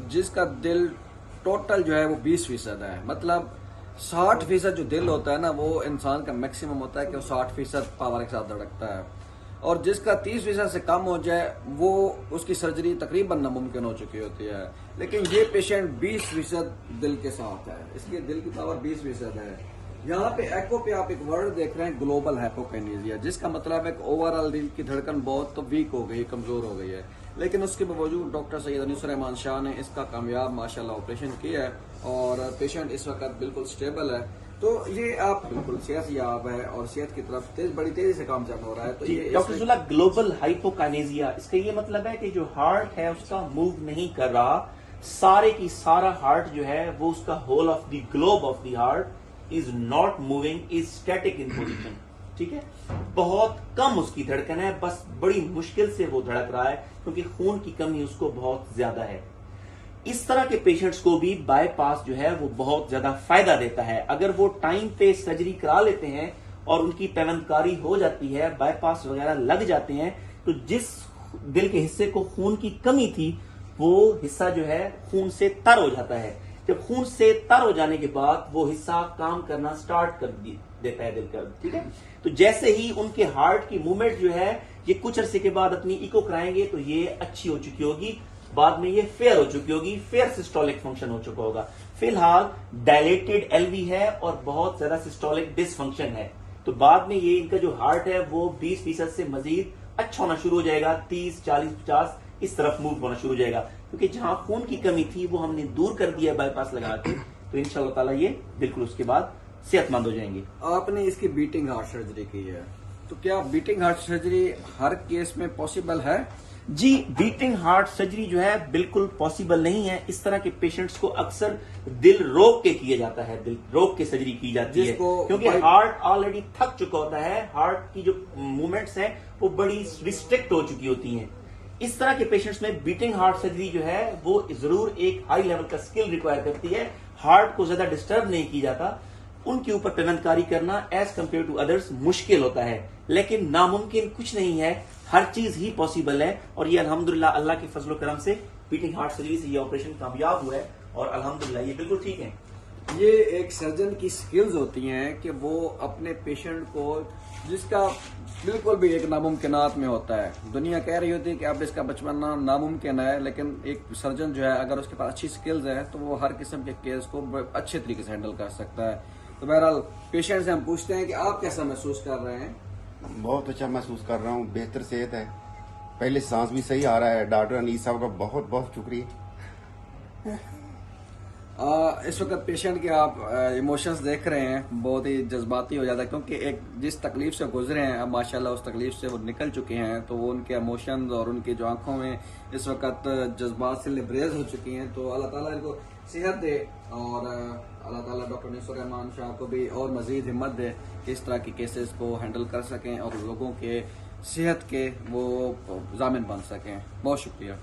जिसका दिल टोटल जो है वो 20% है। मतलब 60% जो दिल होता है ना, वो इंसान का मैक्सिमम होता है कि वो 60% पावर के साथ धड़कता है। और जिसका 30% से कम हो जाए वो उसकी सर्जरी तकरीबन नामुमकिन हो चुकी होती है। लेकिन ये पेशेंट 20% दिल के साथ है, इसकी दिल की पावर 20% है। यहाँ पे एको पे आप एक वर्ड देख रहे हैं, ग्लोबल हाइपोकाइनेसिया, जिसका मतलब है कि ओवरऑल दिल की धड़कन बहुत तो वीक हो गई, कमजोर हो गई है। लेकिन उसके बावजूद डॉक्टर सैयद अनीसुर शाह ने इसका कामयाब माशाल्लाह ऑपरेशन किया है और पेशेंट इस वक्त बिल्कुल स्टेबल है। तो ये आप बिल्कुल सेहतयाब है और सेहत की तरफ बड़ी तेजी से काम चल हो रहा है। तो ये डॉक्टर जुल्ला, ग्लोबल हाइपोकाइनेसिया, इसका ये मतलब है कि जो हार्ट है उसका मूव नहीं कर रहा, सारे की सारा हार्ट जो है वो उसका whole of the globe of the heart is not moving, is static in position. ठीक है, बहुत कम उसकी धड़कन है, बस बड़ी मुश्किल से वो धड़क रहा है क्योंकि खून की कमी उसको बहुत ज्यादा है। इस तरह के पेशेंट्स को भी बाईपास जो है वो बहुत ज्यादा फायदा देता है। अगर वो टाइम पे सर्जरी करा लेते हैं और उनकी पेवंतकारी हो जाती है, बाईपास वगैरह लग जाते हैं, तो जिस दिल के हिस्से को खून की कमी थी वो हिस्सा जो है खून से तर हो जाता है। जब खून से तर हो जाने के बाद वो हिस्सा काम करना स्टार्ट कर देता है दिल का। ठीक है, तो जैसे ही उनके हार्ट की मूवमेंट जो है ये कुछ अरसे के बाद अपनी इको कराएंगे तो ये अच्छी हो चुकी होगी, बाद में ये फेयर हो चुकी होगी, फेयर सिस्टोलिक फंक्शन हो चुका होगा। फिलहाल डायलेटेड एलवी है और बहुत ज्यादा सिस्टोलिक डिसफंक्शन है, तो बाद में ये इनका जो हार्ट है वो 20% से मजीद अच्छा होना शुरू हो जाएगा, 30, 40, 50 इस तरफ मूव होना शुरू हो जाएगा, क्योंकि जहां खून की कमी थी वो हमने दूर कर दिया बाईपास लगा के। तो इंशाल्लाह ताला ये बिल्कुल उसके बाद सेहतमंद हो जाएंगे। आपने इसकी बीटिंग हार्ट सर्जरी की है, तो क्या बीटिंग हार्ट सर्जरी हर केस में पॉसिबल है? जी, बीटिंग हार्ट सर्जरी जो है बिल्कुल पॉसिबल नहीं है। इस तरह के पेशेंट्स को अक्सर दिल रोक के किया जाता है, दिल रोक के सर्जरी की जाती है, क्योंकि हार्ट ऑलरेडी थक चुका होता है, हार्ट की जो मूवमेंट्स हैं वो बड़ी रिस्ट्रिक्ट हो चुकी होती हैं। इस तरह के पेशेंट्स में बीटिंग हार्ट सर्जरी जो है वो जरूर एक हाई लेवल का स्किल रिक्वायर करती है। हार्ट को ज्यादा डिस्टर्ब नहीं किया जाता, उनके ऊपर पेवंतकारी करना एज कंपेयर टू अदर्स मुश्किल होता है, लेकिन नामुमकिन कुछ नहीं है, हर चीज ही पॉसिबल है। और ये अल्हम्दुलिल्लाह अल्लाह के फजल करम से बीटिंग हार्ट सर्जरी से ये ऑपरेशन कामयाब हुआ है और अल्हम्दुलिल्लाह ये बिल्कुल ठीक है। ये एक सर्जन की स्किल्स होती हैं कि वो अपने पेशेंट को, जिसका बिल्कुल भी एक नामुमकिनात में होता है, दुनिया कह रही होती है कि अब इसका बचपना नामुमकिन है, लेकिन एक सर्जन जो है अगर उसके पास अच्छी स्किल्स है तो वो हर किस्म के केस को अच्छे तरीके से हैंडल कर सकता है। तो बहरहाल पेशेंट से हम पूछते हैं कि आप कैसा महसूस कर रहे हैं? बहुत अच्छा महसूस कर रहा हूँ, बेहतर सेहत है, पहले सांस भी सही आ रहा है। डॉक्टर अनीस साहब का बहुत बहुत शुक्रिया। इस वक्त पेशेंट के आप इमोशंस देख रहे हैं, बहुत ही जज्बाती हो जाता है, क्योंकि एक जिस तकलीफ से गुजरे हैं अब माशाल्लाह उस तकलीफ से वो निकल चुके हैं, तो वो उनके इमोशंस और उनकी जो आंखों में इस वक्त जज्बात से लिबरेज हो चुकी हैं। तो अल्लाह ताला इनको सेहत दे और अल्लाह ताला डॉक्टर अनीसुर शाह को भी और मजीद हिम्मत दे कि इस तरह के केसेस को हैंडल कर सकें और लोगों के सेहत के वो जामिन बन सकें। बहुत शुक्रिया।